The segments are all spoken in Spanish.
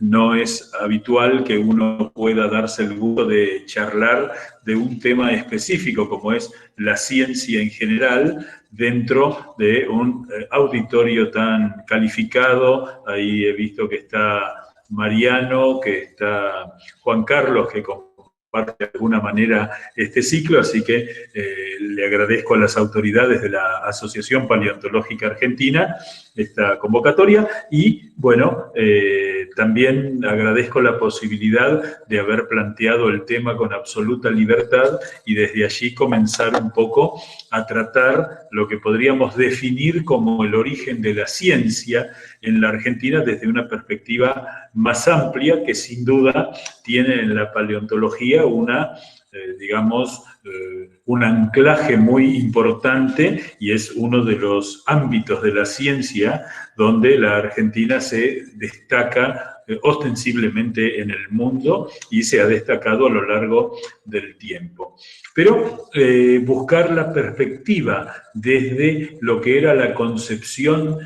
no es habitual que uno pueda darse el gusto de charlar de un tema específico, como es la ciencia en general, dentro de un auditorio tan calificado. Ahí he visto que está Mariano, que está Juan Carlos, que comparte de alguna manera este ciclo, así que le agradezco a las autoridades de la Asociación Paleontológica Argentina esta convocatoria y, bueno, también agradezco la posibilidad de haber planteado el tema con absoluta libertad y desde allí comenzar un poco a tratar lo que podríamos definir como el origen de la ciencia en la Argentina desde una perspectiva más amplia que sin duda tiene en la paleontología un anclaje muy importante y es uno de los ámbitos de la ciencia donde la Argentina se destaca ostensiblemente en el mundo y se ha destacado a lo largo del tiempo. Pero buscar la perspectiva desde lo que era la concepción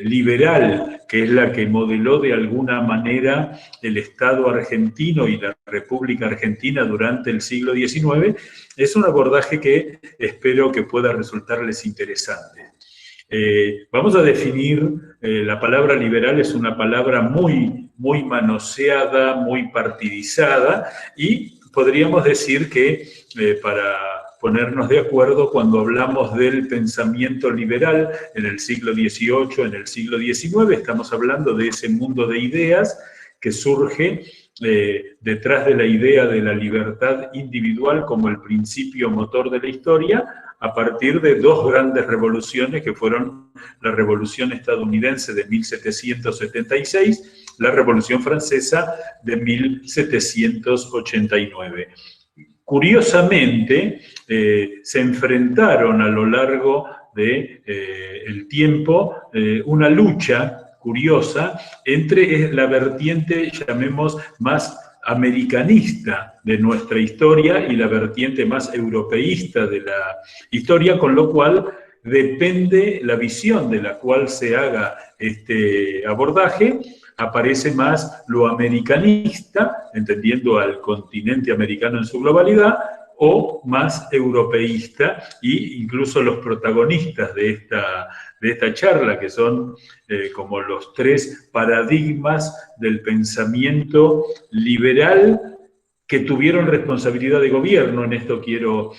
liberal, que es la que modeló de alguna manera el Estado argentino y la República Argentina durante el siglo XIX, es un abordaje que espero que pueda resultarles interesante. Vamos a definir, la palabra liberal es una palabra muy manoseada, muy partidizada, y podríamos decir que para ponernos de acuerdo, cuando hablamos del pensamiento liberal en el siglo XVIII, en el siglo XIX, estamos hablando de ese mundo de ideas que surge detrás de la idea de la libertad individual como el principio motor de la historia, a partir de dos grandes revoluciones que fueron la Revolución Estadounidense de 1776, la Revolución Francesa de 1789. Curiosamente, se enfrentaron a lo largo del tiempo una lucha curiosa entre la vertiente, llamemos, más americanista de nuestra historia y la vertiente más europeísta de la historia, con lo cual depende la visión de la cual se haga este abordaje. Aparece más lo americanista, entendiendo al continente americano en su globalidad, o más europeísta, e incluso los protagonistas de esta charla, que son como los tres paradigmas del pensamiento liberal que tuvieron responsabilidad de gobierno. En esto quiero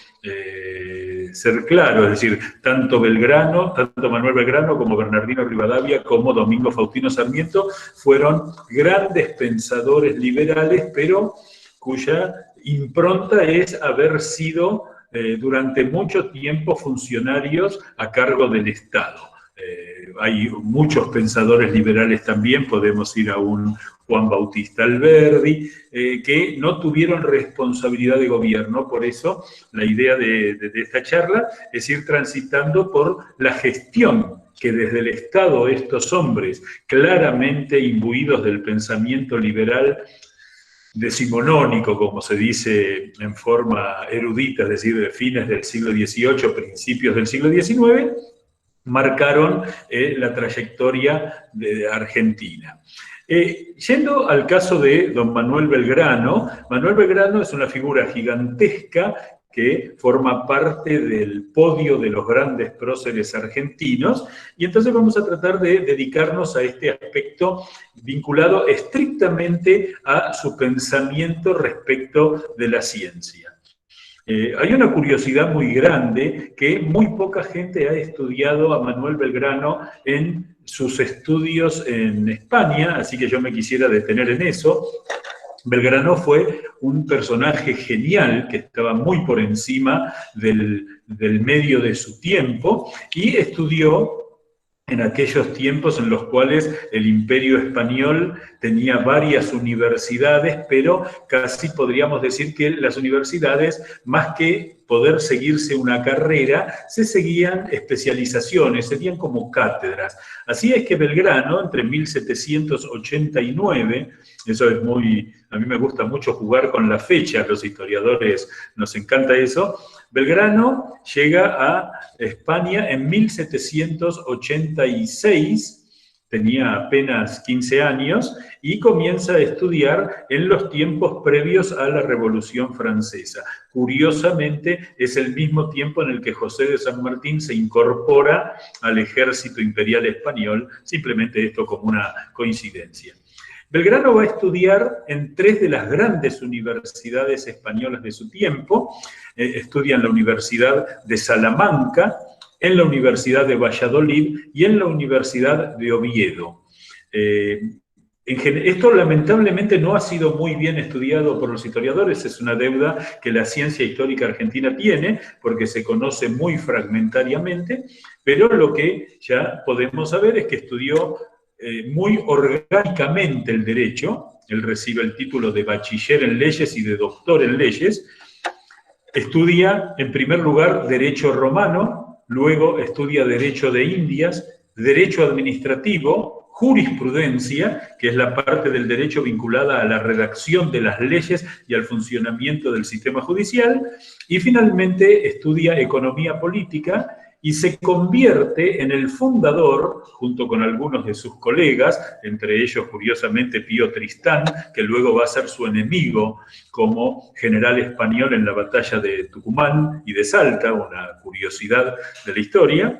ser claro, es decir, tanto Manuel Belgrano como Bernardino Rivadavia como Domingo Faustino Sarmiento fueron grandes pensadores liberales, pero cuya impronta es haber sido durante mucho tiempo funcionarios a cargo del Estado. Hay muchos pensadores liberales también, podemos ir a un Juan Bautista Alberdi, que no tuvieron responsabilidad de gobierno. Por eso la idea de esta charla es ir transitando por la gestión que desde el Estado estos hombres, claramente imbuidos del pensamiento liberal decimonónico, como se dice en forma erudita, es decir, de fines del siglo XVIII, principios del siglo XIX, marcaron la trayectoria de Argentina. Yendo al caso de don Manuel Belgrano es una figura gigantesca que forma parte del podio de los grandes próceres argentinos, y entonces vamos a tratar de dedicarnos a este aspecto vinculado estrictamente a su pensamiento respecto de la ciencia. Hay una curiosidad muy grande que muy poca gente ha estudiado a Manuel Belgrano en sus estudios en España, así que yo me quisiera detener en eso. Belgrano fue un personaje genial que estaba muy por encima del medio de su tiempo y estudió en aquellos tiempos en los cuales el Imperio Español tenía varias universidades, pero casi podríamos decir que las universidades, más que poder seguirse una carrera, se seguían especializaciones, serían como cátedras. Así es que Belgrano, entre 1789, eso es a mí me gusta mucho jugar con la fecha, los historiadores nos encanta eso, Belgrano llega a España en 1786 tenía apenas 15 años y comienza a estudiar en los tiempos previos a la Revolución Francesa. Curiosamente, es el mismo tiempo en el que José de San Martín se incorpora al ejército imperial español, simplemente esto como una coincidencia. Belgrano va a estudiar en 3 de las grandes universidades españolas de su tiempo. Estudia en la Universidad de Salamanca, en la Universidad de Valladolid y en la Universidad de Oviedo. Esto lamentablemente no ha sido muy bien estudiado por los historiadores, es una deuda que la ciencia histórica argentina tiene, porque se conoce muy fragmentariamente, pero lo que ya podemos saber es que estudió muy orgánicamente el derecho. Él recibe el título de bachiller en leyes y de doctor en leyes. Estudia, en primer lugar, derecho romano, luego estudia derecho de Indias, derecho administrativo, jurisprudencia, que es la parte del derecho vinculada a la redacción de las leyes y al funcionamiento del sistema judicial, y finalmente estudia economía política, y se convierte en el fundador, junto con algunos de sus colegas, entre ellos, curiosamente, Pío Tristán, que luego va a ser su enemigo como general español en la batalla de Tucumán y de Salta, una curiosidad de la historia.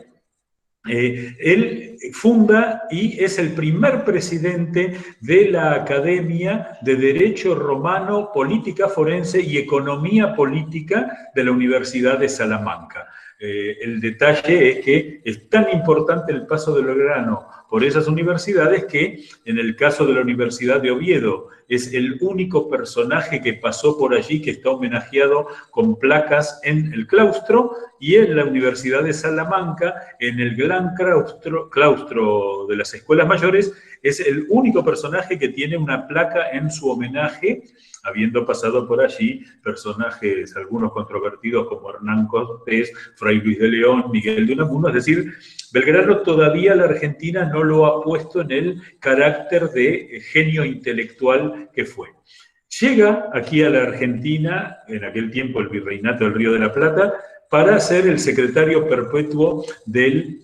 Él funda y es el primer presidente de la Academia de Derecho Romano, Política Forense y Economía Política de la Universidad de Salamanca. El detalle es que es tan importante el paso de Belgrano por esas universidades que en el caso de la Universidad de Oviedo es el único personaje que pasó por allí que está homenajeado con placas en el claustro, y en la Universidad de Salamanca, en el gran claustro de las escuelas mayores, es el único personaje que tiene una placa en su homenaje, habiendo pasado por allí personajes, algunos controvertidos como Hernán Cortés, Fray Luis de León, Miguel de Unamuno. Es decir, Belgrano todavía la Argentina no lo ha puesto en el carácter de genio intelectual que fue. Llega aquí a la Argentina, en aquel tiempo el Virreinato del Río de la Plata, para ser el secretario perpetuo del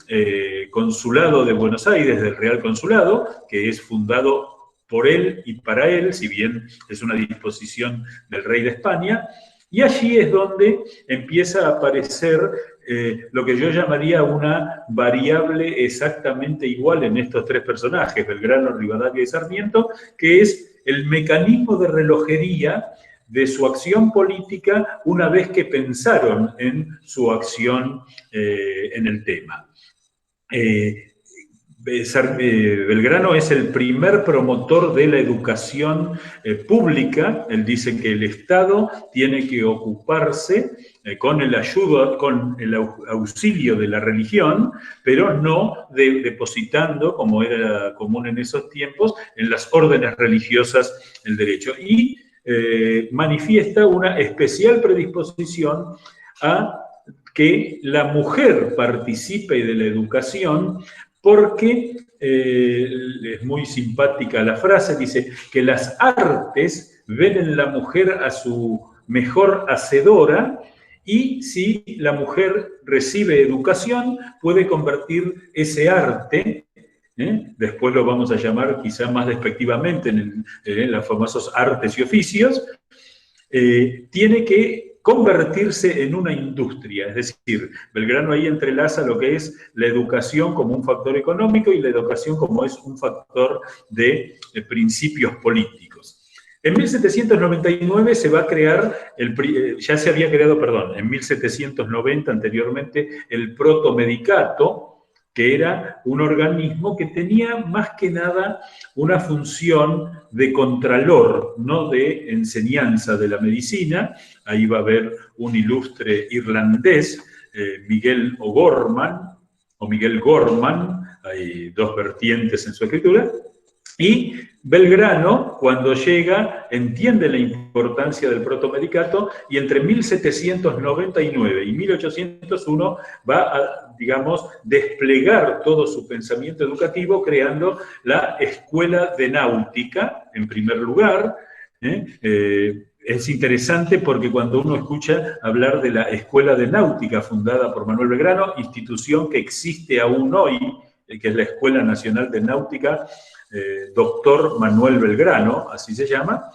Consulado de Buenos Aires, del Real Consulado, que es fundado por él y para él, si bien es una disposición del rey de España, y allí es donde empieza a aparecer lo que yo llamaría una variable exactamente igual en estos 3 personajes, Belgrano, Rivadavia y Sarmiento, que es el mecanismo de relojería de su acción política una vez que pensaron en su acción en el tema. Belgrano es el primer promotor de la educación pública. Él dice que el Estado tiene que ocuparse con el auxilio de la religión, pero no depositando, como era común en esos tiempos, en las órdenes religiosas el derecho. Y manifiesta una especial predisposición a que la mujer participe de la educación, porque es muy simpática la frase, dice que las artes ven en la mujer a su mejor hacedora, y si la mujer recibe educación, puede convertir ese arte, después lo vamos a llamar quizá más despectivamente en los famosos artes y oficios, tiene que convertirse en una industria. Es decir, Belgrano ahí entrelaza lo que es la educación como un factor económico y la educación como es un factor de principios políticos. En 1799 se va a crear, ya se había creado, perdón, en 1790 anteriormente, el protomedicato, que era un organismo que tenía más que nada una función de contralor, no de enseñanza de la medicina. Ahí va a haber un ilustre irlandés, Miguel O'Gorman, o Miguel Gorman, hay 2 vertientes en su escritura, y Belgrano, cuando llega, entiende la importancia del protomedicato, y entre 1799 y 1801 va a, digamos, desplegar todo su pensamiento educativo creando la Escuela de Náutica, en primer lugar. Es interesante porque cuando uno escucha hablar de la Escuela de Náutica fundada por Manuel Belgrano, institución que existe aún hoy que es la Escuela Nacional de Náutica, Doctor Manuel Belgrano, así se llama,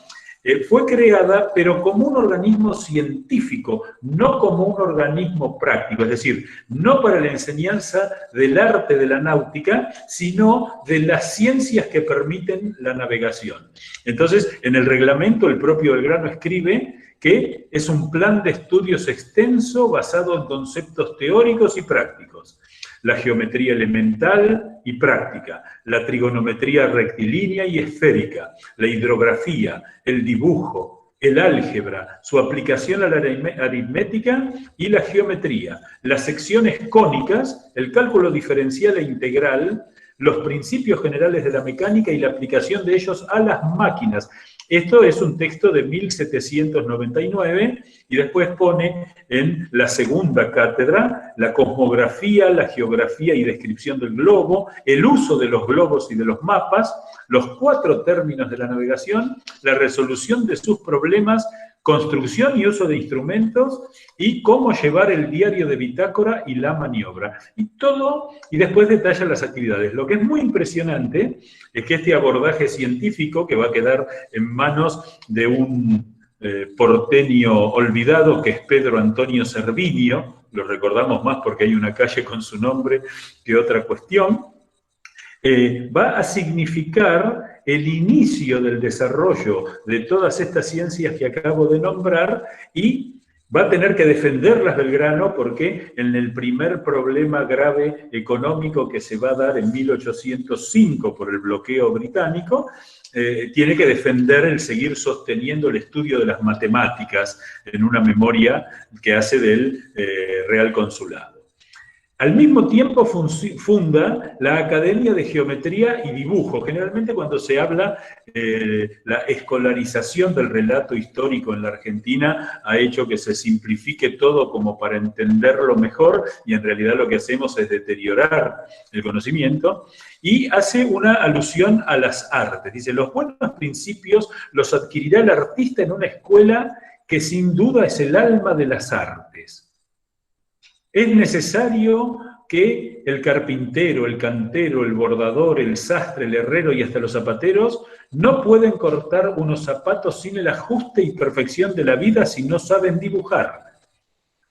fue creada, pero como un organismo científico, no como un organismo práctico, es decir, no para la enseñanza del arte de la náutica, sino de las ciencias que permiten la navegación. Entonces, en el reglamento, el propio Belgrano escribe que es un plan de estudios extenso basado en conceptos teóricos y prácticos. La geometría elemental y práctica, la trigonometría rectilínea y esférica, la hidrografía, el dibujo, el álgebra, su aplicación a la aritmética y la geometría, las secciones cónicas, el cálculo diferencial e integral, los principios generales de la mecánica y la aplicación de ellos a las máquinas. Esto es un texto de 1799 y después pone en la segunda cátedra la cosmografía, la geografía y descripción del globo, el uso de los globos y de los mapas, los 4 términos de la navegación, la resolución de sus problemas, construcción y uso de instrumentos y cómo llevar el diario de bitácora y la maniobra. Y todo, y después detalla las actividades. Lo que es muy impresionante es que este abordaje científico, que va a quedar en manos de un porteño olvidado, que es Pedro Antonio Cervinio, lo recordamos más porque hay una calle con su nombre que otra cuestión, va a significar el inicio del desarrollo de todas estas ciencias que acabo de nombrar y va a tener que defenderlas Belgrano porque en el primer problema grave económico que se va a dar en 1805 por el bloqueo británico, tiene que defender el seguir sosteniendo el estudio de las matemáticas en una memoria que hace del Real Consulado. Al mismo tiempo funda la Academia de Geometría y Dibujo. Generalmente cuando se habla la escolarización del relato histórico en la Argentina ha hecho que se simplifique todo como para entenderlo mejor y en realidad lo que hacemos es deteriorar el conocimiento y hace una alusión a las artes. Dice, los buenos principios los adquirirá el artista en una escuela que sin duda es el alma de las artes. Es necesario que el carpintero, el cantero, el bordador, el sastre, el herrero y hasta los zapateros no pueden cortar unos zapatos sin el ajuste y perfección de la vida si no saben dibujar.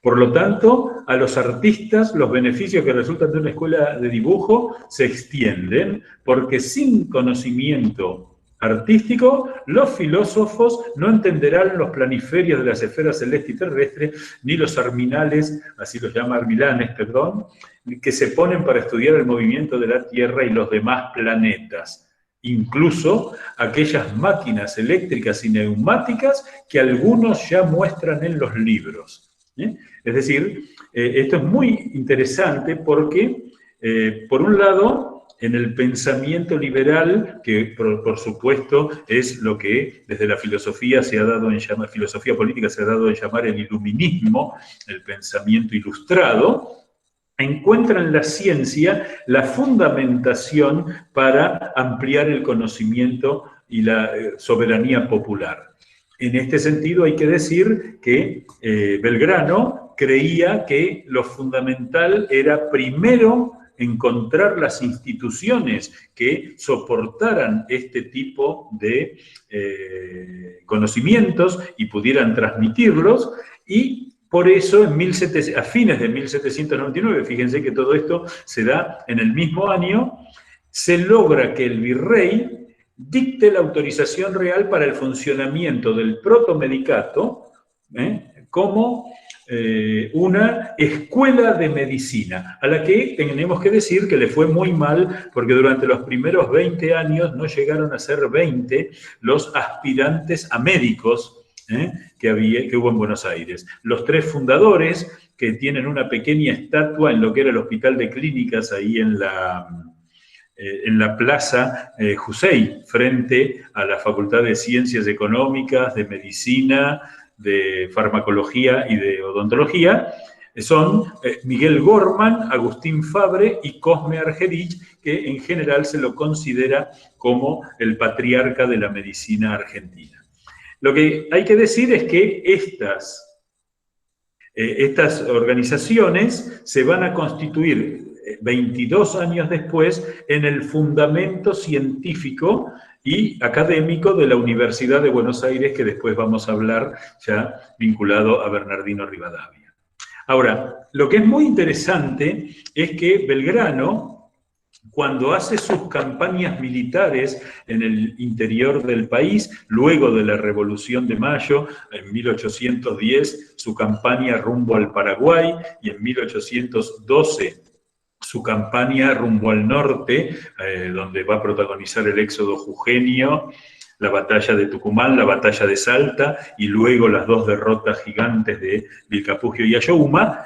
Por lo tanto, a los artistas los beneficios que resultan de una escuela de dibujo se extienden porque sin conocimiento artístico, los filósofos no entenderán los planiferios de las esferas celeste y terrestre, ni los arminales, así los llama armilanes, perdón, que se ponen para estudiar el movimiento de la Tierra y los demás planetas. Incluso aquellas máquinas eléctricas y neumáticas que algunos ya muestran en los libros. Es decir, esto es muy interesante porque, por un lado, en el pensamiento liberal, que por supuesto es lo que desde la filosofía se ha dado en llamar, filosofía política se ha dado en llamar el iluminismo, el pensamiento ilustrado, encuentra en la ciencia la fundamentación para ampliar el conocimiento y la soberanía popular. En este sentido hay que decir que Belgrano creía que lo fundamental era primero encontrar las instituciones que soportaran este tipo de conocimientos y pudieran transmitirlos, y por eso a fines de 1799, fíjense que todo esto se da en el mismo año, se logra que el virrey dicte la autorización real para el funcionamiento del protomedicato como una escuela de medicina, a la que tenemos que decir que le fue muy mal, porque durante los primeros 20 años no llegaron a ser 20 los aspirantes a médicos que hubo en Buenos Aires. Los 3 fundadores, que tienen una pequeña estatua en lo que era el Hospital de Clínicas, ahí en la Plaza Jusey, frente a la Facultad de Ciencias Económicas, de Medicina, de Farmacología y de Odontología, son Miguel Gorman, Agustín Fabre y Cosme Argerich, que en general se lo considera como el patriarca de la medicina argentina. Lo que hay que decir es que estas organizaciones se van a constituir 22 años después, en el fundamento científico y académico de la Universidad de Buenos Aires, que después vamos a hablar ya vinculado a Bernardino Rivadavia. Ahora, lo que es muy interesante es que Belgrano, cuando hace sus campañas militares en el interior del país, luego de la Revolución de Mayo, en 1810, su campaña rumbo al Paraguay, y en 1812, su campaña rumbo al norte, donde va a protagonizar el éxodo jujeño, la batalla de Tucumán, la batalla de Salta, y luego las dos derrotas gigantes de Vilcapugio y Ayohuma.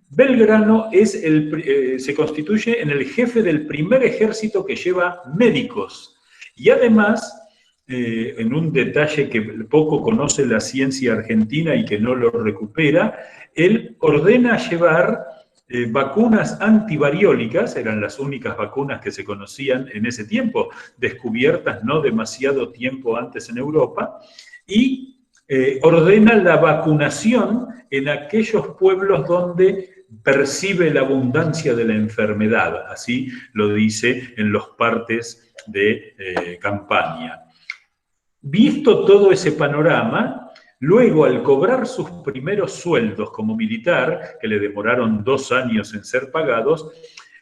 Belgrano se constituye en el jefe del primer ejército que lleva médicos. Y además, en un detalle que poco conoce la ciencia argentina y que no lo recupera, él ordena llevar vacunas antivariólicas, eran las únicas vacunas que se conocían en ese tiempo, descubiertas no demasiado tiempo antes en Europa, y ordena la vacunación en aquellos pueblos donde percibe la abundancia de la enfermedad, así lo dice en los partes de campaña. Visto todo ese panorama, luego al cobrar sus primeros sueldos como militar, que le demoraron 2 años en ser pagados,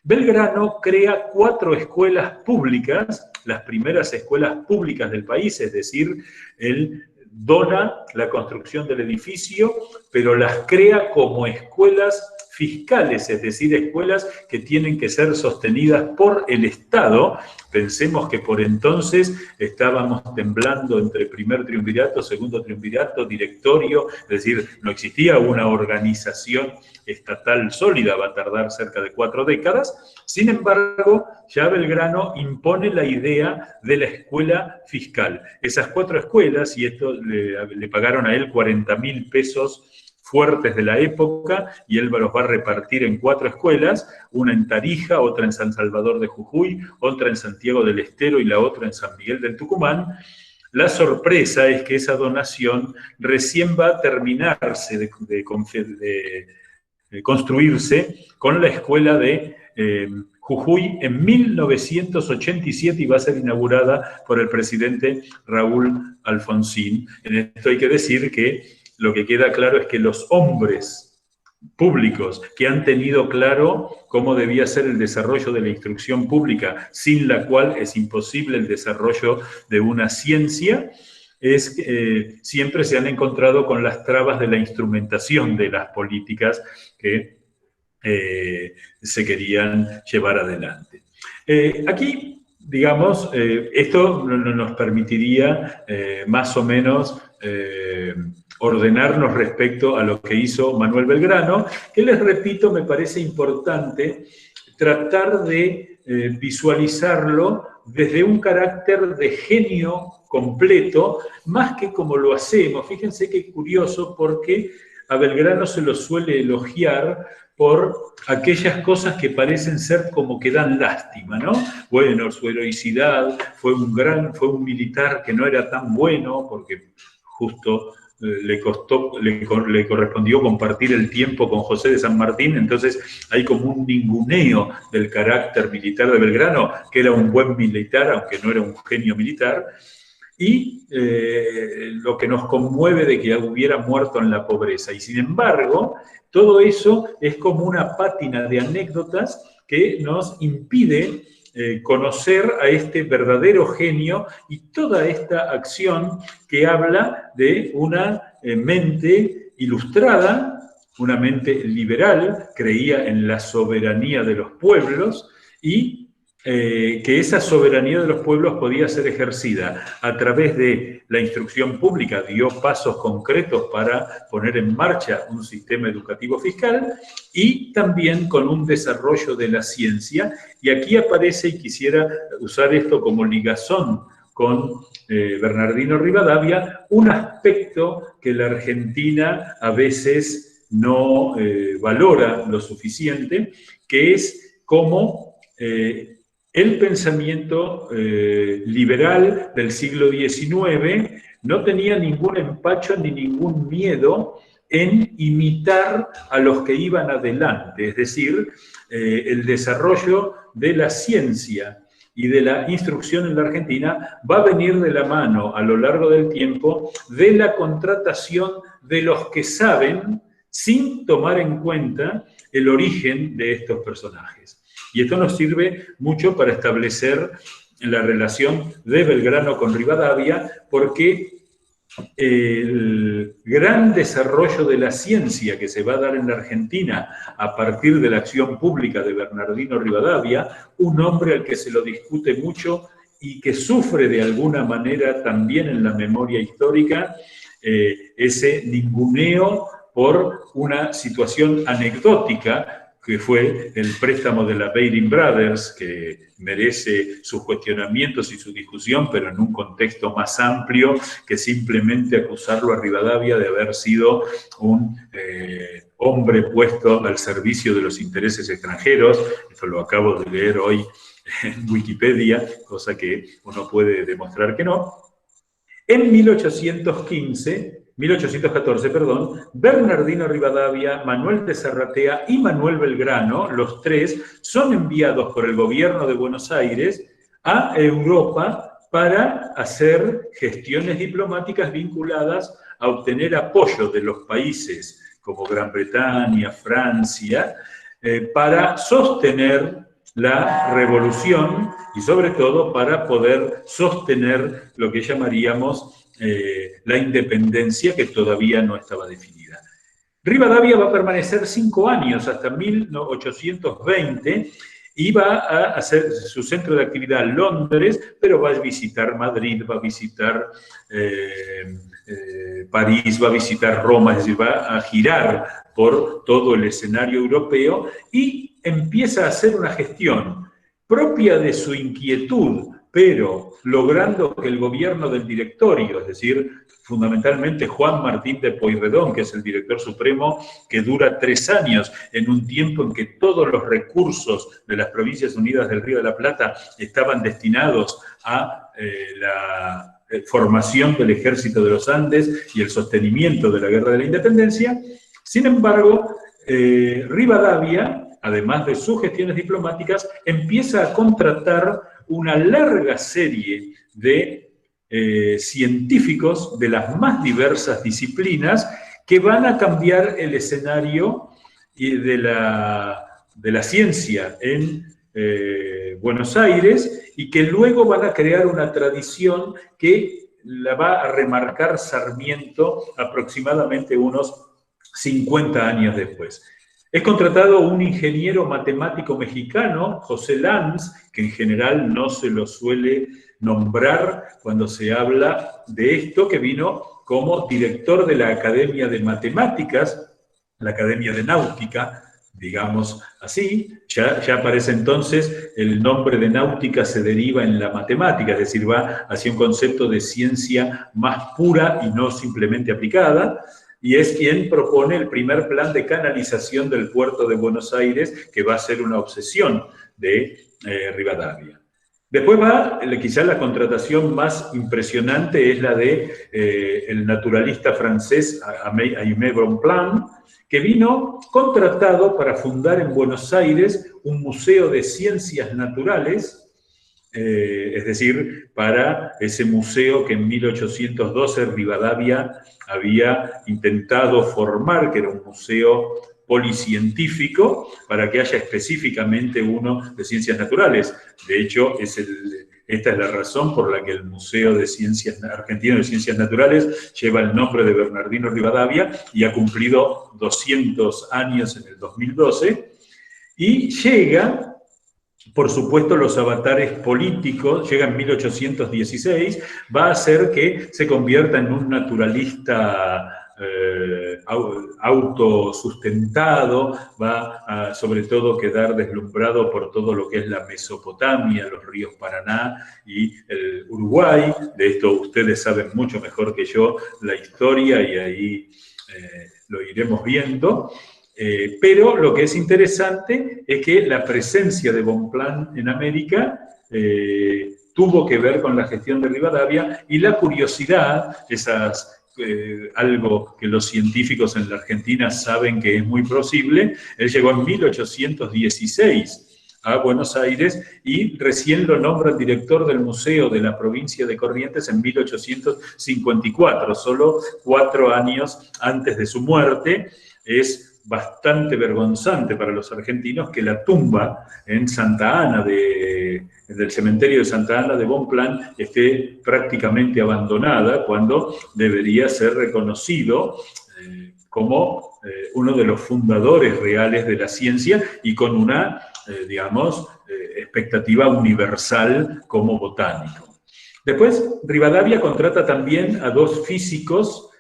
Belgrano crea 4 escuelas públicas, las primeras escuelas públicas del país, es decir, él dona la construcción del edificio, pero las crea como escuelas fiscales, es decir, escuelas que tienen que ser sostenidas por el Estado. Pensemos que por entonces estábamos temblando entre primer triunvirato, segundo triunvirato, directorio, es decir, no existía una organización estatal sólida, va a tardar cerca de 4 décadas. Sin embargo, ya Belgrano impone la idea de la escuela fiscal. Esas 4 escuelas, y esto le pagaron a él 40.000 pesos fuertes de la época, y él los va a repartir en 4 escuelas, una en Tarija, otra en San Salvador de Jujuy, otra en Santiago del Estero y la otra en San Miguel del Tucumán. La sorpresa es que esa donación recién va a terminarse de construirse con la escuela de Jujuy en 1987 y va a ser inaugurada por el presidente Raúl Alfonsín. En esto hay que decir que lo que queda claro es que los hombres públicos que han tenido claro cómo debía ser el desarrollo de la instrucción pública, sin la cual es imposible el desarrollo de una ciencia, siempre se han encontrado con las trabas de la instrumentación de las políticas que se querían llevar adelante. Aquí, digamos, esto nos permitiría más o menos ordenarnos respecto a lo que hizo Manuel Belgrano, que les repito, me parece importante tratar de visualizarlo desde un carácter de genio completo, más que como lo hacemos. Fíjense qué curioso, porque a Belgrano se lo suele elogiar por aquellas cosas que parecen ser como que dan lástima, ¿no? Bueno, su heroicidad, fue un militar que no era tan bueno, porque justo le correspondió compartir el tiempo con José de San Martín, entonces hay como un ninguneo del carácter militar de Belgrano, que era un buen militar, aunque no era un genio militar, y lo que nos conmueve de que hubiera muerto en la pobreza. Y sin embargo, todo eso es como una pátina de anécdotas que nos impide conocer a este verdadero genio y toda esta acción que habla de una mente ilustrada, una mente liberal, creía en la soberanía de los pueblos y que esa soberanía de los pueblos podía ser ejercida a través de la instrucción pública, dio pasos concretos para poner en marcha un sistema educativo fiscal y también con un desarrollo de la ciencia. Y aquí aparece, y quisiera usar esto como ligazón con Bernardino Rivadavia, un aspecto que la Argentina a veces no valora lo suficiente, que es cómo el pensamiento liberal del siglo XIX no tenía ningún empacho ni ningún miedo en imitar a los que iban adelante, es decir, el desarrollo de la ciencia y de la instrucción en la Argentina va a venir de la mano a lo largo del tiempo de la contratación de los que saben sin tomar en cuenta el origen de estos personajes. Y esto nos sirve mucho para establecer la relación de Belgrano con Rivadavia, porque el gran desarrollo de la ciencia que se va a dar en la Argentina a partir de la acción pública de Bernardino Rivadavia, un hombre al que se lo discute mucho y que sufre de alguna manera también en la memoria histórica ese ninguneo por una situación anecdótica que fue el préstamo de la Baring Brothers, que merece sus cuestionamientos y su discusión, pero en un contexto más amplio que simplemente acusarlo a Rivadavia de haber sido un hombre puesto al servicio de los intereses extranjeros. Esto lo acabo de leer hoy en Wikipedia, cosa que uno puede demostrar que no. En 1814, Bernardino Rivadavia, Manuel de Zarratea y Manuel Belgrano, los tres, son enviados por el gobierno de Buenos Aires a Europa para hacer gestiones diplomáticas vinculadas a obtener apoyo de los países como Gran Bretaña, Francia, para sostener la revolución y sobre todo para poder sostener lo que llamaríamos la independencia, que todavía no estaba definida. Rivadavia va a permanecer 5 años, hasta 1820, y va a hacer su centro de actividad en Londres, pero va a visitar Madrid, va a visitar París, va a visitar Roma, es decir, va a girar por todo el escenario europeo y empieza a hacer una gestión propia de su inquietud, pero logrando que el gobierno del directorio, es decir, fundamentalmente Juan Martín de Pueyrredón, que es el director supremo, que dura 3 años, en un tiempo en que todos los recursos de las Provincias Unidas del Río de la Plata estaban destinados a la formación del Ejército de los Andes y el sostenimiento de la Guerra de la Independencia. Sin embargo, Rivadavia, además de sus gestiones diplomáticas, empieza a contratar una larga serie de científicos de las más diversas disciplinas que van a cambiar el escenario de la ciencia en Buenos Aires y que luego van a crear una tradición que la va a remarcar Sarmiento aproximadamente unos 50 años después. Es contratado un ingeniero matemático mexicano, José Lanz, que en general no se lo suele nombrar cuando se habla de esto, que vino como director de la Academia de Matemáticas, la Academia de Náutica, digamos así. Ya aparece entonces el nombre de náutica se deriva en la matemática, es decir, va hacia un concepto de ciencia más pura y no simplemente aplicada. Y es quien propone el primer plan de canalización del puerto de Buenos Aires, que va a ser una obsesión de Rivadavia. Después va, quizás la contratación más impresionante es la de el naturalista francés Aimé Bonpland, que vino contratado para fundar en Buenos Aires un museo de ciencias naturales, es decir, para ese museo que en 1812 Rivadavia había intentado formar, que era un museo policientífico, para que haya específicamente uno de ciencias naturales. De hecho, esta es la razón por la que el Museo de Ciencias Argentino de Ciencias Naturales lleva el nombre de Bernardino Rivadavia y ha cumplido 200 años en el 2012, y llega... Por supuesto, los avatares políticos, llega en 1816, va a hacer que se convierta en un naturalista autosustentado, va a sobre todo quedar deslumbrado por todo lo que es la Mesopotamia, los ríos Paraná y el Uruguay. De esto ustedes saben mucho mejor que yo la historia y ahí lo iremos viendo. Pero lo que es interesante es que la presencia de Bonpland en América tuvo que ver con la gestión de Rivadavia, y la curiosidad, esas algo que los científicos en la Argentina saben que es muy posible. Él llegó en 1816 a Buenos Aires y recién lo nombran director del Museo de la provincia de Corrientes en 1854, solo 4 años antes de su muerte. Es bastante vergonzante para los argentinos que la tumba en Santa Ana del cementerio de Santa Ana de Bonpland esté prácticamente abandonada cuando debería ser reconocido como uno de los fundadores reales de la ciencia y con una, digamos, expectativa universal como botánico. Después, Rivadavia contrata también a 2 físicos,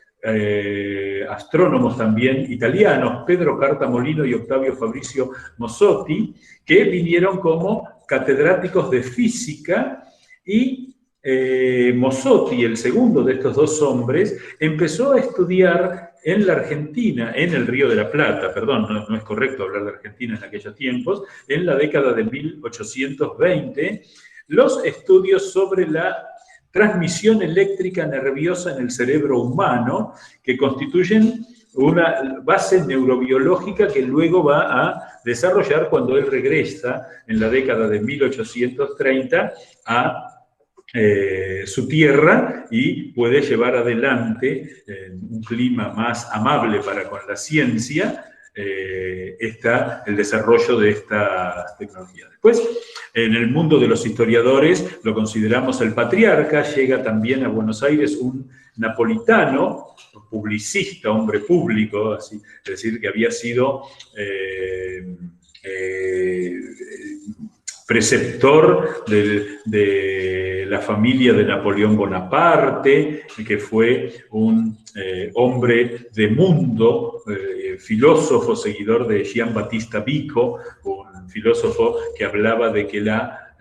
astrónomos también italianos, Pedro Cartamolino y Octavio Fabrizio Mossotti, que vinieron como catedráticos de física y Mossotti, el segundo de estos 2 hombres, empezó a estudiar en la Argentina, en el Río de la Plata, perdón, no es correcto hablar de Argentina en aquellos tiempos, en la década de 1820, los estudios sobre la transmisión eléctrica nerviosa en el cerebro humano, que constituyen una base neurobiológica que luego va a desarrollar cuando él regresa en la década de 1830 a su tierra y puede llevar adelante en un clima más amable para con la ciencia el desarrollo de esta tecnología. Después, en el mundo de los historiadores lo consideramos el patriarca. Llega también a Buenos Aires un napolitano, publicista, hombre público, así, es decir, que había sido preceptor de la familia de Napoleón Bonaparte, que fue un hombre de mundo, filósofo, seguidor de Gian Battista Vico, un filósofo que hablaba de que la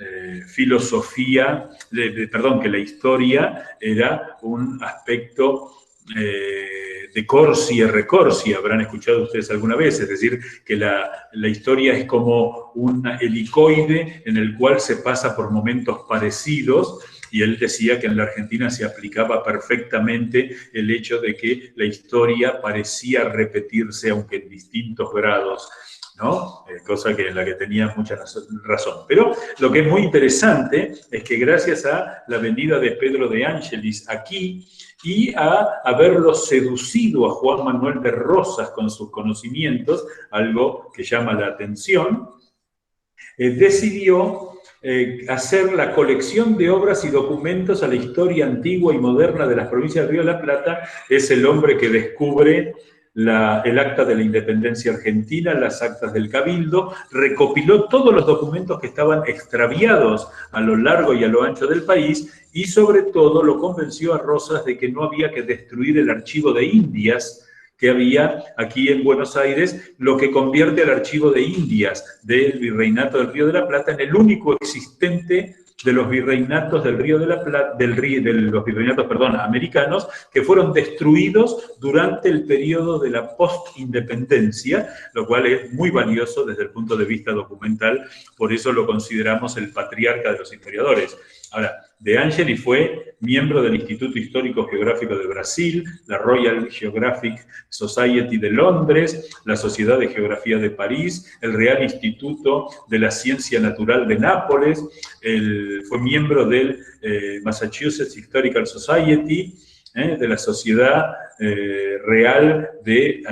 filosofía, que la historia era un aspecto de corsi e recorsi, habrán escuchado ustedes alguna vez, es decir, que la historia es como un helicoide en el cual se pasa por momentos parecidos, y él decía que en la Argentina se aplicaba perfectamente el hecho de que la historia parecía repetirse, aunque en distintos grados, ¿no? Cosa que en la que tenía mucha razón. Pero lo que es muy interesante es que gracias a la venida de Pedro de Angelis aquí y a haberlo seducido a Juan Manuel de Rosas con sus conocimientos, algo que llama la atención, decidió hacer la colección de obras y documentos a la historia antigua y moderna de las provincias del Río de la Plata. Es el hombre que descubre el acta de la independencia argentina, las actas del Cabildo, recopiló todos los documentos que estaban extraviados a lo largo y a lo ancho del país y sobre todo lo convenció a Rosas de que no había que destruir el archivo de Indias que había aquí en Buenos Aires, lo que convierte el archivo de Indias del Virreinato del Río de la Plata en el único existente de los virreinatos del Río de la Plata, de los virreinatos, perdón, americanos, que fueron destruidos durante el periodo de la postindependencia, lo cual es muy valioso desde el punto de vista documental, por eso lo consideramos el patriarca de los historiadores. Ahora, De Angeli fue miembro del Instituto Histórico Geográfico de Brasil, la Royal Geographic Society de Londres, la Sociedad de Geografía de París, el Real Instituto de la Ciencia Natural de Nápoles, fue miembro del Massachusetts Historical Society, de la Sociedad Real de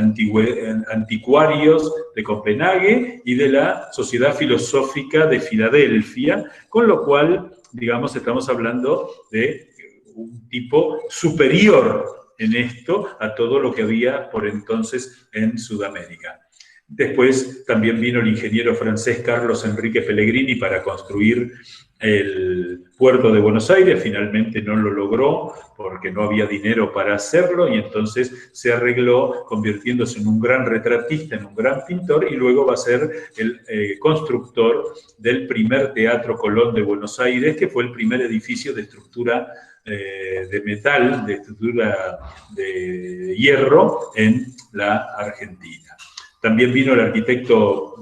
Anticuarios de Copenhague y de la Sociedad Filosófica de Filadelfia, con lo cual, digamos, estamos hablando de un tipo superior en esto a todo lo que había por entonces en Sudamérica. Después también vino el ingeniero francés Carlos Enrique Pellegrini para construir el puerto de Buenos Aires. Finalmente no lo logró porque no había dinero para hacerlo y entonces se arregló convirtiéndose en un gran retratista, en un gran pintor, y luego va a ser el constructor del primer Teatro Colón de Buenos Aires, que fue el primer edificio de estructura de metal, de estructura de hierro en la Argentina. También vino el arquitecto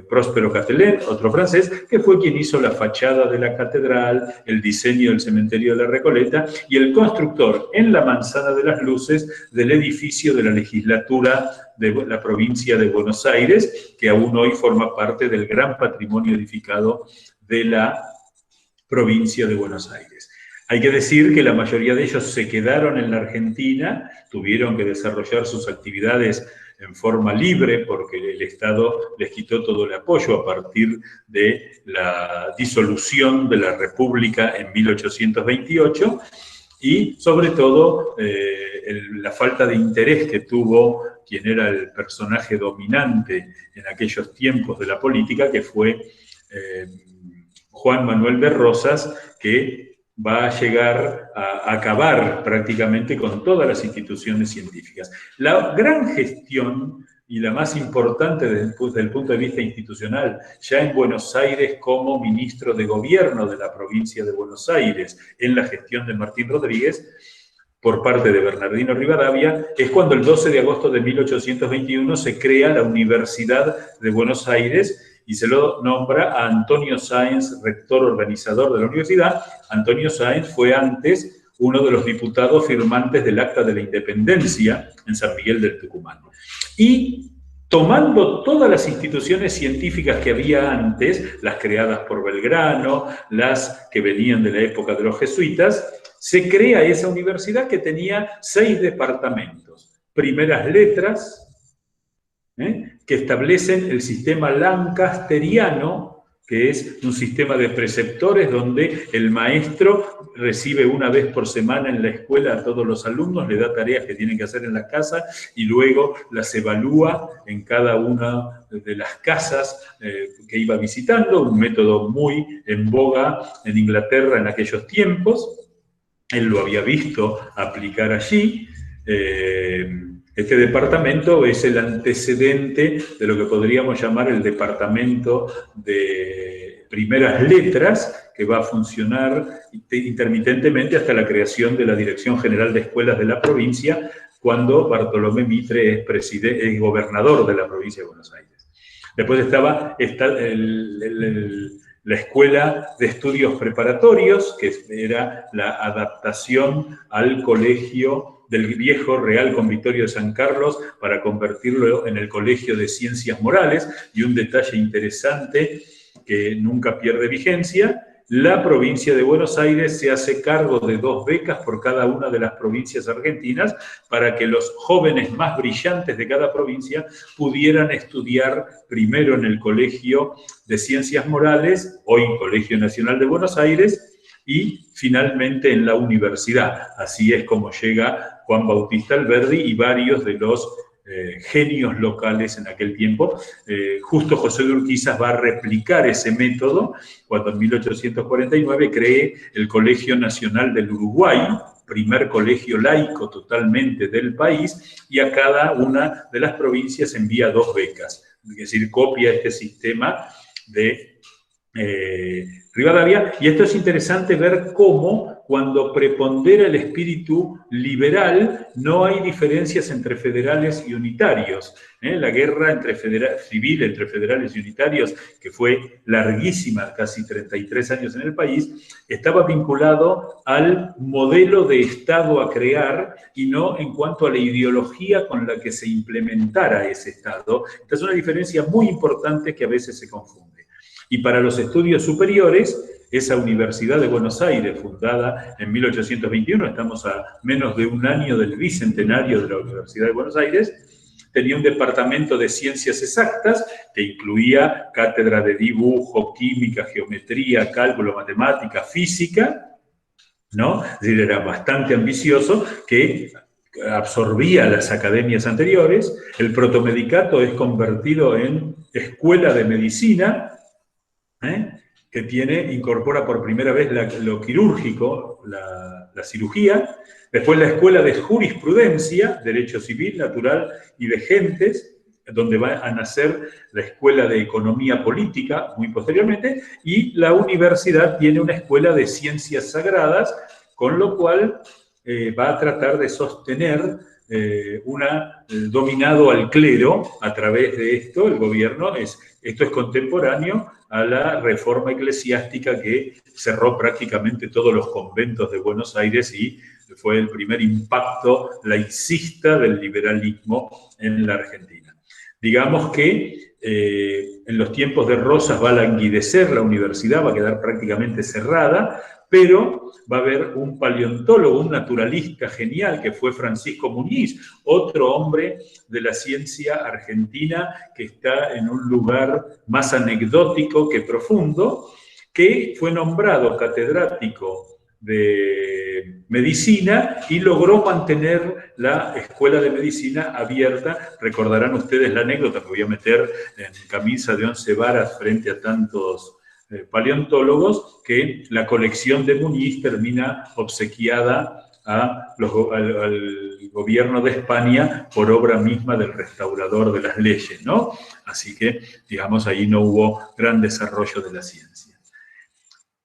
Próspero Catelén, otro francés, que fue quien hizo la fachada de la catedral, el diseño del cementerio de la Recoleta y el constructor en la Manzana de las Luces del edificio de la legislatura de la provincia de Buenos Aires, que aún hoy forma parte del gran patrimonio edificado de la provincia de Buenos Aires. Hay que decir que la mayoría de ellos se quedaron en la Argentina, tuvieron que desarrollar sus actividades en forma libre porque el Estado les quitó todo el apoyo a partir de la disolución de la República en 1828 y sobre todo la falta de interés que tuvo quien era el personaje dominante en aquellos tiempos de la política, que fue Juan Manuel de Rosas, que va a llegar a acabar prácticamente con todas las instituciones científicas. La gran gestión y la más importante desde el punto de vista institucional, ya en Buenos Aires como ministro de gobierno de la provincia de Buenos Aires, en la gestión de Martín Rodríguez, por parte de Bernardino Rivadavia, es cuando el 12 de agosto de 1821 se crea la Universidad de Buenos Aires y se lo nombra a Antonio Sáenz, rector organizador de la universidad. Antonio Sáenz fue antes uno de los diputados firmantes del Acta de la Independencia en San Miguel del Tucumán. Y tomando todas las instituciones científicas que había antes, las creadas por Belgrano, las que venían de la época de los jesuitas, se crea esa universidad que tenía 6 departamentos. Primeras letras, que establecen el sistema lancasteriano, que es un sistema de preceptores donde el maestro recibe una vez por semana en la escuela a todos los alumnos, le da tareas que tienen que hacer en la casa y luego las evalúa en cada una de las casas que iba visitando, un método muy en boga en Inglaterra en aquellos tiempos. Él lo había visto aplicar allí. Este departamento es el antecedente de lo que podríamos llamar el departamento de primeras letras, que va a funcionar intermitentemente hasta la creación de la Dirección General de Escuelas de la provincia, cuando Bartolomé Mitre es gobernador de la provincia de Buenos Aires. Después estaba la Escuela de Estudios Preparatorios, que era la adaptación al colegio del viejo Real Convictorio de San Carlos para convertirlo en el Colegio de Ciencias Morales. Y un detalle interesante que nunca pierde vigencia: la provincia de Buenos Aires se hace cargo de 2 becas por cada una de las provincias argentinas para que los jóvenes más brillantes de cada provincia pudieran estudiar primero en el Colegio de Ciencias Morales, hoy Colegio Nacional de Buenos Aires, y finalmente en la universidad. Así es como llega Juan Bautista Alberdi y varios de los genios locales en aquel tiempo. Justo José de Urquizas va a replicar ese método cuando en 1849 cree el Colegio Nacional del Uruguay, primer colegio laico totalmente del país, y a cada una de las provincias envía 2 becas. Es decir, copia este sistema de Rivadavia. Y esto es interesante ver cómo, cuando prepondera el espíritu liberal, no hay diferencias entre federales y unitarios. La guerra civil entre federales y unitarios, que fue larguísima, casi 33 años en el país, estaba vinculado al modelo de Estado a crear y no en cuanto a la ideología con la que se implementara ese Estado. Esta es una diferencia muy importante que a veces se confunde. Y para los estudios superiores, esa Universidad de Buenos Aires, fundada en 1821, estamos a menos de un año del bicentenario de la Universidad de Buenos Aires, tenía un departamento de ciencias exactas que incluía cátedra de dibujo, química, geometría, cálculo, matemática, física, ¿no? Es decir, era bastante ambicioso, que absorbía las academias anteriores. El protomedicato es convertido en escuela de medicina, que incorpora por primera vez lo quirúrgico, la cirugía. Después la Escuela de Jurisprudencia, Derecho Civil, Natural y de Gentes, donde va a nacer la Escuela de Economía Política, muy posteriormente, y la universidad tiene una Escuela de Ciencias Sagradas, con lo cual va a tratar de sostener dominado al clero a través de esto. El gobierno esto es contemporáneo a la reforma eclesiástica que cerró prácticamente todos los conventos de Buenos Aires y fue el primer impacto laicista del liberalismo en la Argentina. Digamos que en los tiempos de Rosas va a languidecer la universidad, va a quedar prácticamente cerrada, pero va a haber un paleontólogo, un naturalista genial, que fue Francisco Muñiz, otro hombre de la ciencia argentina que está en un lugar más anecdótico que profundo, que fue nombrado catedrático de medicina y logró mantener la escuela de medicina abierta. Recordarán ustedes la anécdota, que voy a meter en camisa de 11 varas frente a tantos paleontólogos, que la colección de Muñiz termina obsequiada al gobierno de España por obra misma del restaurador de las leyes, ¿no? Así que, digamos, ahí no hubo gran desarrollo de la ciencia.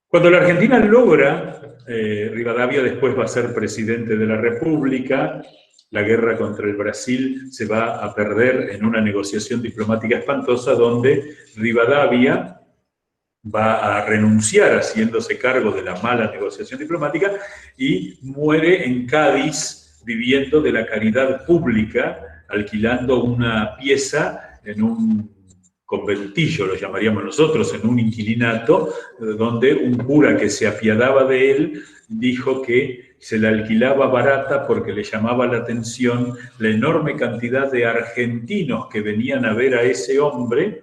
Cuando la Argentina logra, Rivadavia después va a ser presidente de la República, la guerra contra el Brasil se va a perder en una negociación diplomática espantosa donde Rivadavia va a renunciar haciéndose cargo de la mala negociación diplomática y muere en Cádiz viviendo de la caridad pública, alquilando una pieza en un conventillo, lo llamaríamos nosotros, en un inquilinato, donde un cura que se apiadaba de él dijo que se la alquilaba barata porque le llamaba la atención la enorme cantidad de argentinos que venían a ver a ese hombre.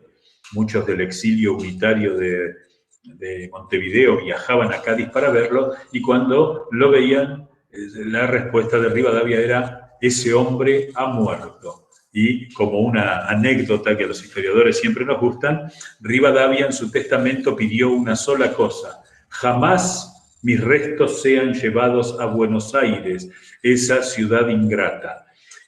Muchos del exilio unitario de Montevideo viajaban a Cádiz para verlo, y cuando lo veían, la respuesta de Rivadavia era: ese hombre ha muerto. Y como una anécdota que a los historiadores siempre nos gustan, Rivadavia en su testamento pidió una sola cosa: jamás mis restos sean llevados a Buenos Aires, esa ciudad ingrata.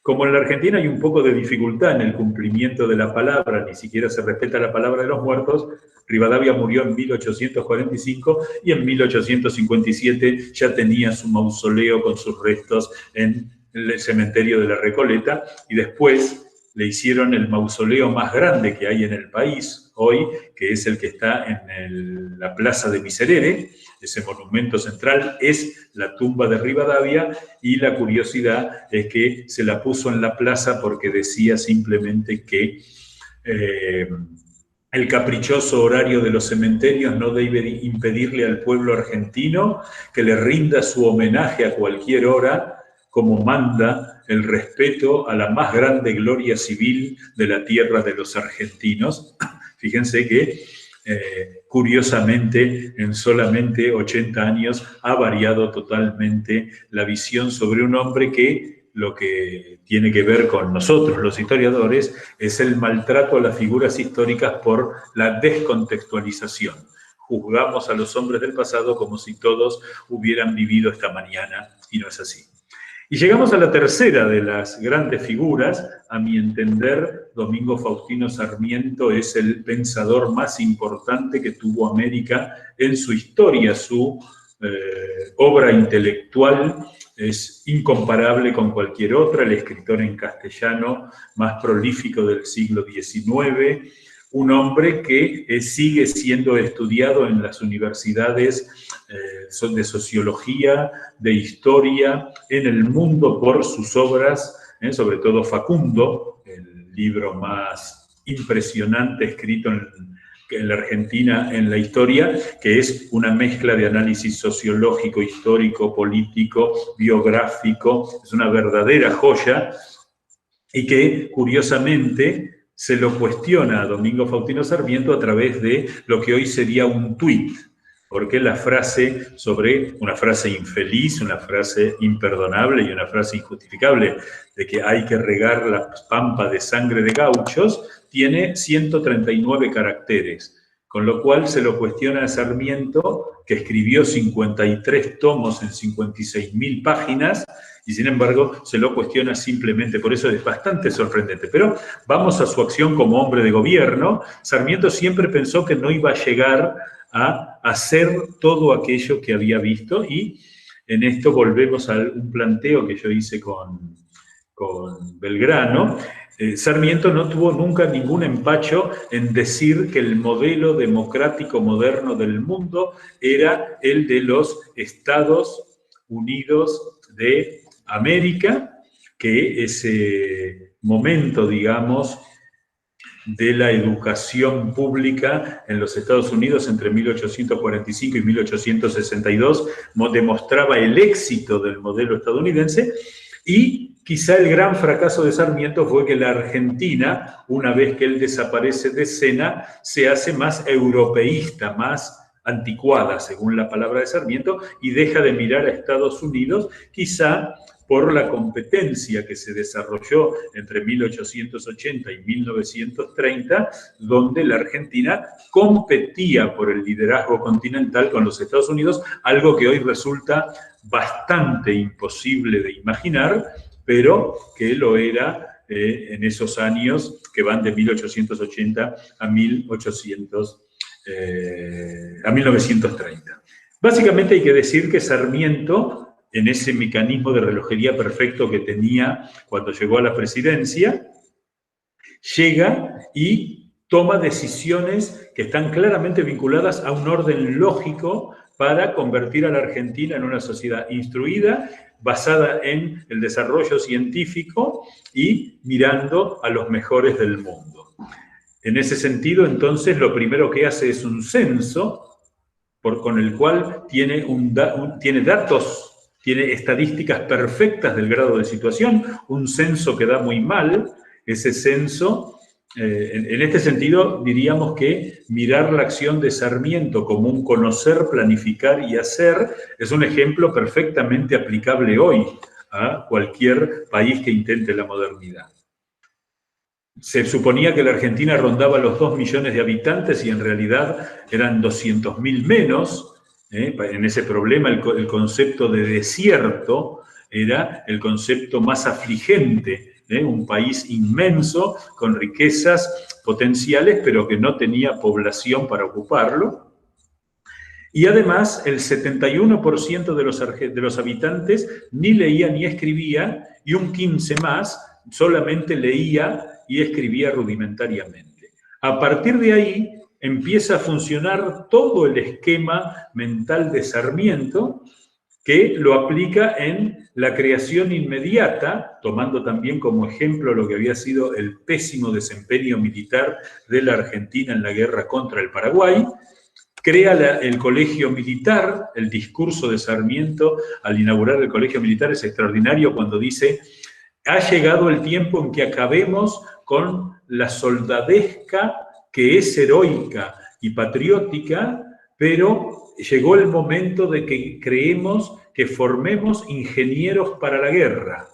Como en la Argentina hay un poco de dificultad en el cumplimiento de la palabra, ni siquiera se respeta la palabra de los muertos, Rivadavia murió en 1845 y en 1857 ya tenía su mausoleo con sus restos en el cementerio de la Recoleta, y después le hicieron el mausoleo más grande que hay en el país hoy, que es el que está en la Plaza de Miserere. Ese monumento central es la tumba de Rivadavia, y la curiosidad es que se la puso en la plaza porque decía simplemente que el caprichoso horario de los cementerios no debe impedirle al pueblo argentino que le rinda su homenaje a cualquier hora, como manda el respeto a la más grande gloria civil de la tierra de los argentinos. Fíjense que, curiosamente, en solamente 80 años ha variado totalmente la visión sobre un hombre que lo que tiene que ver con nosotros, los historiadores, es el maltrato a las figuras históricas por la descontextualización. Juzgamos a los hombres del pasado como si todos hubieran vivido esta mañana, y no es así. Y llegamos a la tercera de las grandes figuras. A mi entender, Domingo Faustino Sarmiento es el pensador más importante que tuvo América en su historia. Su obra intelectual es incomparable con cualquier otra, el escritor en castellano más prolífico del siglo XIX, un hombre que sigue siendo estudiado en las universidades de sociología, de historia, en el mundo por sus obras, sobre todo Facundo, el libro más impresionante escrito en la Argentina en la historia, que es una mezcla de análisis sociológico, histórico, político, biográfico. Es una verdadera joya, y que, curiosamente, se lo cuestiona a Domingo Faustino Sarmiento a través de lo que hoy sería un tuit, porque la frase sobre una frase infeliz, una frase imperdonable y una frase injustificable de que hay que regar la pampa de sangre de gauchos, tiene 139 caracteres, con lo cual se lo cuestiona a Sarmiento, que escribió 53 tomos en 56.000 páginas, y sin embargo se lo cuestiona simplemente. Por eso es bastante sorprendente. Pero vamos a su acción como hombre de gobierno. Sarmiento siempre pensó que no iba a llegar a hacer todo aquello que había visto, y En esto volvemos a un planteo que yo hice con Belgrano. Sarmiento no tuvo nunca ningún empacho en decir que el modelo democrático moderno del mundo era el de los Estados Unidos de América, que ese momento, digamos, de la educación pública en los Estados Unidos entre 1845 y 1862 demostraba el éxito del modelo estadounidense, y quizá el gran fracaso de Sarmiento fue que la Argentina, una vez que él desaparece de escena, se hace más europeísta, más anticuada, según la palabra de Sarmiento, y deja de mirar a Estados Unidos, quizá por la competencia que se desarrolló entre 1880 y 1930, donde la Argentina competía por el liderazgo continental con los Estados Unidos, algo que hoy resulta bastante imposible de imaginar, pero que lo era en esos años que van de 1880 a 1930. Básicamente hay que decir que Sarmiento, en ese mecanismo de relojería perfecto que tenía cuando llegó a la presidencia, llega y toma decisiones que están claramente vinculadas a un orden lógico para convertir a la Argentina en una sociedad instruida, basada en el desarrollo científico y mirando a los mejores del mundo. En ese sentido, entonces, lo primero que hace es un censo con el cual tiene datos, tiene estadísticas perfectas del grado de situación, un censo que da muy mal. Ese censo, en este sentido, diríamos que mirar la acción de Sarmiento como un conocer, planificar y hacer es un ejemplo perfectamente aplicable hoy a cualquier país que intente la modernidad. Se suponía que la Argentina rondaba los 2 millones de habitantes y en realidad eran 200.000 menos. En ese problema el concepto de desierto era el concepto más afligente. Un país inmenso con riquezas potenciales pero que no tenía población para ocuparlo. Y además el 71% de los habitantes ni leía ni escribía, y un 15% más solamente leía y escribía rudimentariamente. A partir de ahí empieza a funcionar todo el esquema mental de Sarmiento, que lo aplica en la creación inmediata, tomando también como ejemplo lo que había sido el pésimo desempeño militar de la Argentina en la guerra contra el Paraguay. Crea el colegio militar. El discurso de Sarmiento al inaugurar el colegio militar es extraordinario cuando dice: ha llegado el tiempo en que acabemos con la soldadesca que es heroica y patriótica, pero llegó el momento de que creemos que formemos ingenieros para la guerra.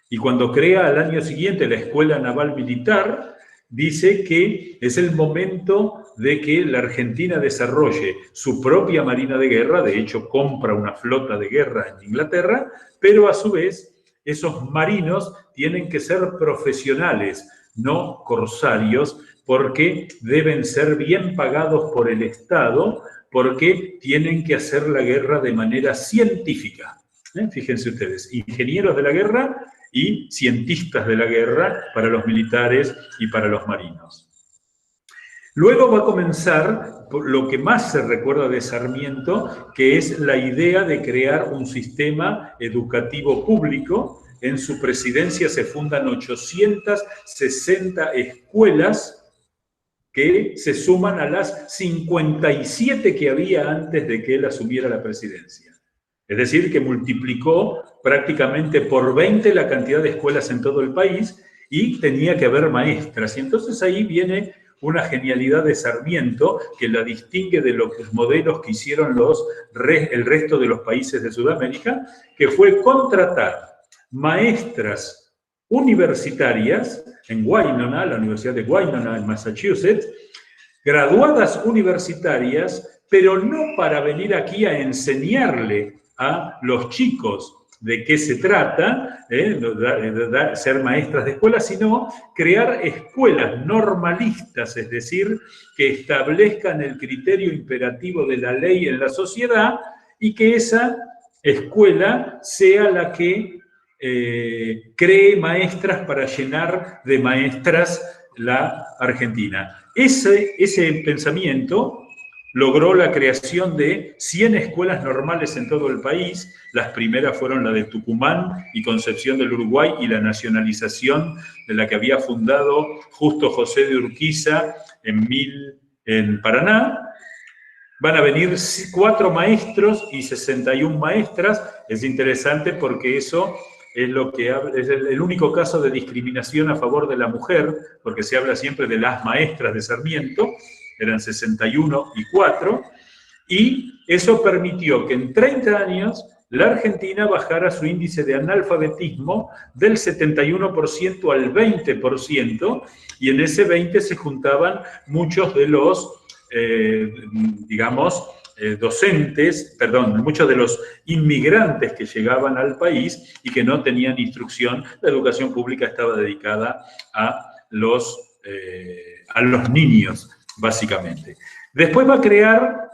Y cuando crea al año siguiente la Escuela Naval Militar, dice que es el momento de que la Argentina desarrolle su propia marina de guerra. De hecho, compra una flota de guerra en Inglaterra, pero a su vez esos marinos tienen que ser profesionales, no corsarios, porque deben ser bien pagados por el Estado, porque tienen que hacer la guerra de manera científica. Fíjense ustedes, ingenieros de la guerra y cientistas de la guerra para los militares y para los marinos. Luego va a comenzar lo que más se recuerda de Sarmiento, que es la idea de crear un sistema educativo público. En su presidencia se fundan 860 escuelas que se suman a las 57 que había antes de que él asumiera la presidencia. Es decir, que multiplicó prácticamente por 20 la cantidad de escuelas en todo el país, y tenía que haber maestras. Y entonces ahí viene una genialidad de Sarmiento que la distingue de los modelos que hicieron el resto de los países de Sudamérica, que fue contratar maestras universitarias en Winona, la Universidad de Winona en Massachusetts, graduadas universitarias, pero no para venir aquí a enseñarle a los chicos de qué se trata, ser maestras de escuela, sino crear escuelas normalistas, es decir, que establezcan el criterio imperativo de la ley en la sociedad, y que esa escuela sea la que cree maestras para llenar de maestras la Argentina. Ese pensamiento logró la creación de 100 escuelas normales en todo el país. Las primeras fueron la de Tucumán y Concepción del Uruguay, y la nacionalización de la que había fundado Justo José de Urquiza en Paraná. Van a venir 4 maestros y 61 maestras. Es interesante porque eso es lo que es el único caso de discriminación a favor de la mujer, porque se habla siempre de las maestras de Sarmiento, eran 61 y 4, y eso permitió que en 30 años la Argentina bajara su índice de analfabetismo del 71% al 20%, y en ese 20% se juntaban muchos de los muchos de los inmigrantes que llegaban al país y que no tenían instrucción. La educación pública estaba dedicada a los niños, básicamente. Después va a crear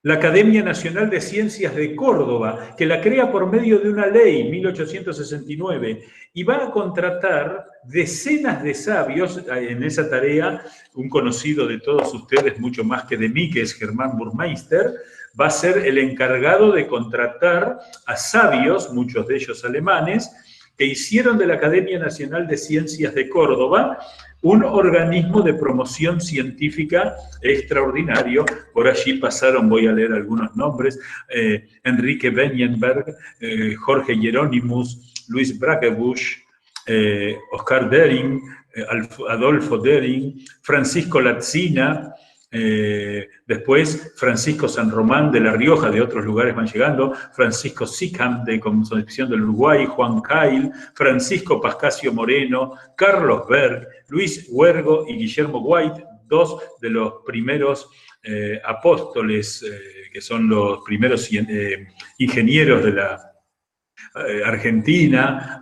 la Academia Nacional de Ciencias de Córdoba, que la crea por medio de una ley, 1869, y va a contratar decenas de sabios en esa tarea. Un conocido de todos ustedes, mucho más que de mí, que es Germán Burmeister, va a ser el encargado de contratar a sabios, muchos de ellos alemanes, que hicieron de la Academia Nacional de Ciencias de Córdoba un organismo de promoción científica extraordinario. Por allí pasaron, voy a leer algunos nombres, Enrique Benjenberg, Jorge Hieronymus, Luis Bragebusch, Oscar Dering, Adolfo Dering, Francisco Lazzina, después Francisco San Román de La Rioja, de otros lugares van llegando, Francisco Sicam de Concepción del Uruguay, Juan Cail, Francisco Pascasio Moreno, Carlos Berg, Luis Huergo y Guillermo White, 2 de los primeros apóstoles, que son los primeros ingenieros de la Argentina,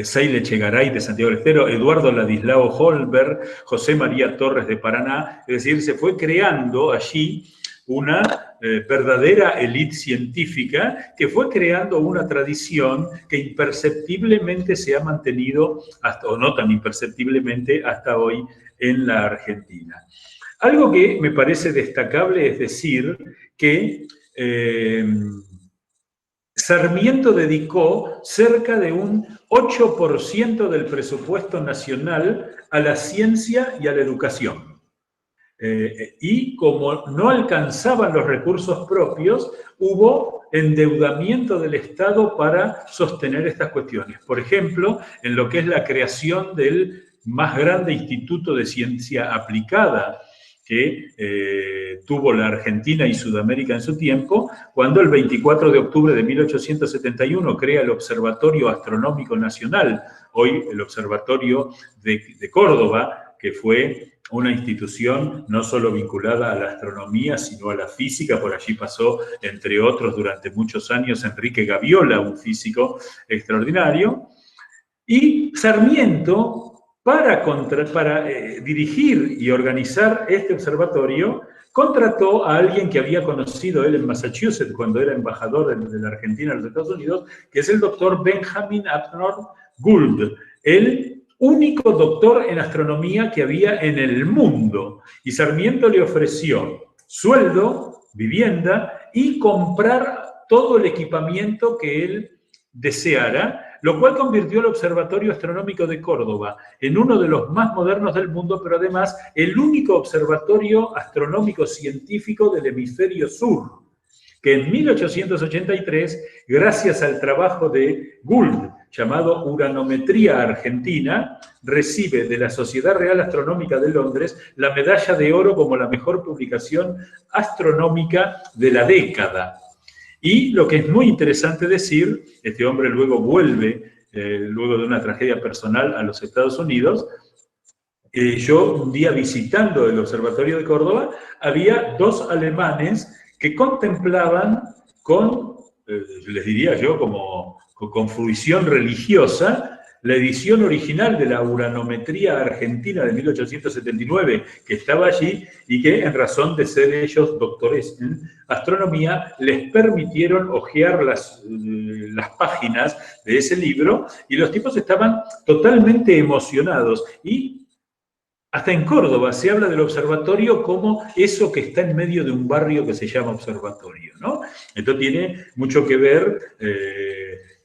Seile Chegaray de Santiago del Estero, Eduardo Ladislao Holberg, José María Torres de Paraná. Es decir, se fue creando allí una verdadera élite científica que fue creando una tradición que imperceptiblemente se ha mantenido, o no tan imperceptiblemente, hasta hoy en la Argentina. Algo que me parece destacable es decir que Sarmiento dedicó cerca de un 8% del presupuesto nacional a la ciencia y a la educación. Y como no alcanzaban los recursos propios, hubo endeudamiento del Estado para sostener estas cuestiones. Por ejemplo, en lo que es la creación del más grande instituto de ciencia aplicada que tuvo la Argentina y Sudamérica en su tiempo, cuando el 24 de octubre de 1871 crea el Observatorio Astronómico Nacional, hoy el Observatorio de Córdoba, que fue una institución no solo vinculada a la astronomía, sino a la física. Por allí pasó, entre otros, durante muchos años, Enrique Gaviola, un físico extraordinario. Y Sarmiento, para dirigir y organizar este observatorio, contrató a alguien que había conocido él en Massachusetts cuando era embajador de la Argentina en los Estados Unidos, que es el doctor Benjamin Abner Gould, el único doctor en astronomía que había en el mundo. Y Sarmiento le ofreció sueldo, vivienda y comprar todo el equipamiento que él deseara, lo cual convirtió el Observatorio Astronómico de Córdoba en uno de los más modernos del mundo, pero además el único observatorio astronómico científico del hemisferio sur, que en 1883, gracias al trabajo de Gould, llamado Uranometría Argentina, recibe de la Sociedad Real Astronómica de Londres la medalla de oro como la mejor publicación astronómica de la década. Y lo que es muy interesante decir, este hombre luego vuelve, luego de una tragedia personal, a los Estados Unidos. Yo un día visitando el Observatorio de Córdoba, había 2 alemanes que contemplaban con, les diría yo, como con fruición religiosa, la edición original de la uranometría argentina de 1879, que estaba allí y que en razón de ser ellos doctores en astronomía, les permitieron hojear las páginas de ese libro y los tipos estaban totalmente emocionados. Y hasta en Córdoba se habla del observatorio como eso que está en medio de un barrio que se llama observatorio, ¿no? Esto tiene mucho que ver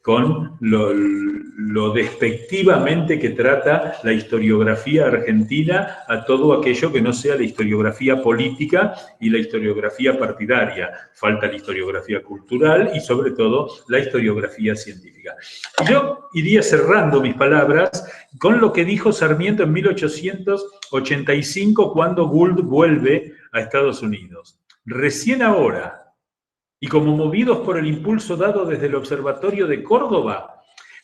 con lo despectivamente que trata la historiografía argentina a todo aquello que no sea la historiografía política y la historiografía partidaria. Falta la historiografía cultural y sobre todo la historiografía científica. Y yo iría cerrando mis palabras con lo que dijo Sarmiento en 1885 cuando Gould vuelve a Estados Unidos. Recién ahora, y como movidos por el impulso dado desde el Observatorio de Córdoba,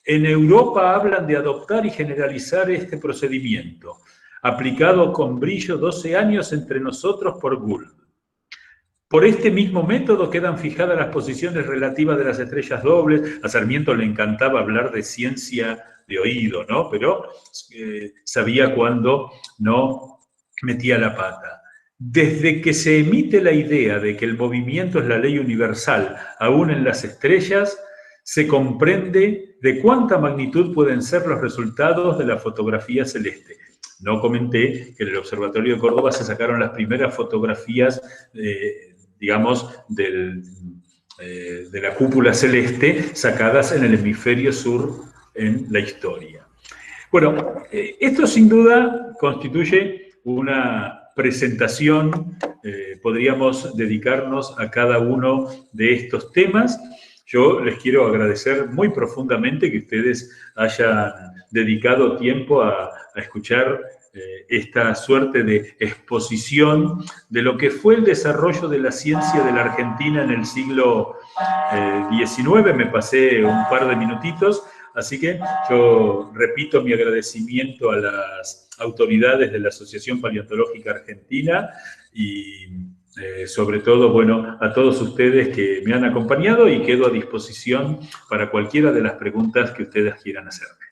en Europa hablan de adoptar y generalizar este procedimiento, aplicado con brillo 12 años entre nosotros por Gould. Por este mismo método quedan fijadas las posiciones relativas de las estrellas dobles. A Sarmiento le encantaba hablar de ciencia de oído, ¿no? Pero sabía cuándo no metía la pata. Desde que se emite la idea de que el movimiento es la ley universal, aún en las estrellas, se comprende de cuánta magnitud pueden ser los resultados de la fotografía celeste. No comenté que en el Observatorio de Córdoba se sacaron las primeras fotografías, digamos, de la cúpula celeste, sacadas en el hemisferio sur en la historia. Bueno, esto sin duda constituye una presentación, podríamos dedicarnos a cada uno de estos temas. Yo les quiero agradecer muy profundamente que ustedes hayan dedicado tiempo a escuchar esta suerte de exposición de lo que fue el desarrollo de la ciencia de la Argentina en el siglo XIX. Me pasé un par de minutitos, así que yo repito mi agradecimiento a las autoridades de la Asociación Paleontológica Argentina y sobre todo, bueno, a todos ustedes que me han acompañado y quedo a disposición para cualquiera de las preguntas que ustedes quieran hacerme.